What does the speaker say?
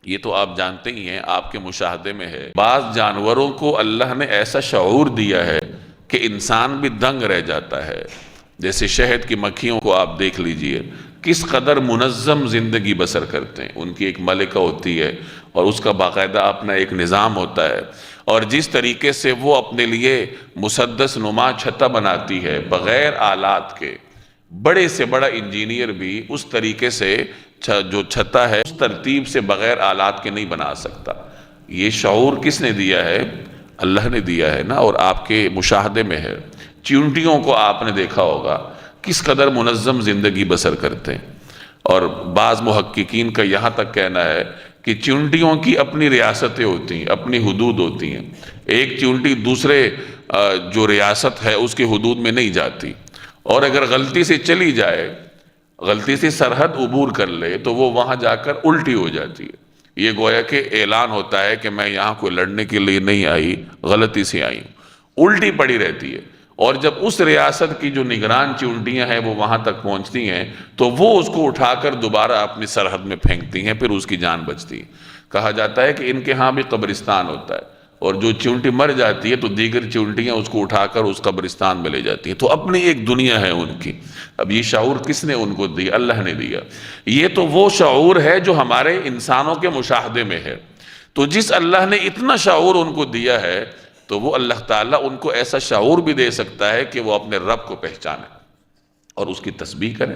یہ تو آپ جانتے ہی ہیں، آپ کے مشاہدے میں ہے، بعض جانوروں کو اللہ نے ایسا شعور دیا ہے کہ انسان بھی دنگ رہ جاتا ہے۔ جیسے شہد کی مکھیوں کو آپ دیکھ لیجئے، کس قدر منظم زندگی بسر کرتے ہیں، ان کی ایک ملکہ ہوتی ہے اور اس کا باقاعدہ اپنا ایک نظام ہوتا ہے، اور جس طریقے سے وہ اپنے لیے مسدس نما چھتا بناتی ہے بغیر آلات کے، بڑے سے بڑا انجینئر بھی اس طریقے سے جو چھتا ہے اس ترتیب سے بغیر آلات کے نہیں بنا سکتا۔ یہ شعور کس نے دیا ہے؟ اللہ نے دیا ہے نا، اور آپ کے مشاہدے میں ہے۔ چیونٹیوں کو آپ نے دیکھا ہوگا کس قدر منظم زندگی بسر کرتے ہیں، اور بعض محققین کا یہاں تک کہنا ہے کہ چیونٹیوں کی اپنی ریاستیں ہوتی ہیں، اپنی حدود ہوتی ہیں، ایک چیونٹی دوسرے جو ریاست ہے اس کے حدود میں نہیں جاتی، اور اگر غلطی سے چلی جائے، غلطی سے سرحد عبور کر لے تو وہ وہاں جا کر الٹی ہو جاتی ہے۔ یہ گویا کہ اعلان ہوتا ہے کہ میں یہاں کوئی لڑنے کے لیے نہیں آئی، غلطی سے آئی ہوں، الٹی پڑی رہتی ہے۔ اور جب اس ریاست کی جو نگران چیونٹیاں ہیں وہ وہاں تک پہنچتی ہیں تو وہ اس کو اٹھا کر دوبارہ اپنی سرحد میں پھینکتی ہیں، پھر اس کی جان بچتی ہے۔ کہا جاتا ہے کہ ان کے ہاں بھی قبرستان ہوتا ہے، اور جو چیونٹی مر جاتی ہے تو دیگر چیونٹیاں اس کو اٹھا کر اس قبرستان میں لے جاتی ہیں، تو اپنی ایک دنیا ہے ان کی۔ اب یہ شعور کس نے ان کو دیا؟ اللہ نے دیا۔ یہ تو وہ شعور ہے جو ہمارے انسانوں کے مشاہدے میں ہے۔ تو جس اللہ نے اتنا شعور ان کو دیا ہے تو وہ اللہ تعالیٰ ان کو ایسا شعور بھی دے سکتا ہے کہ وہ اپنے رب کو پہچانیں اور اس کی تسبیح کریں۔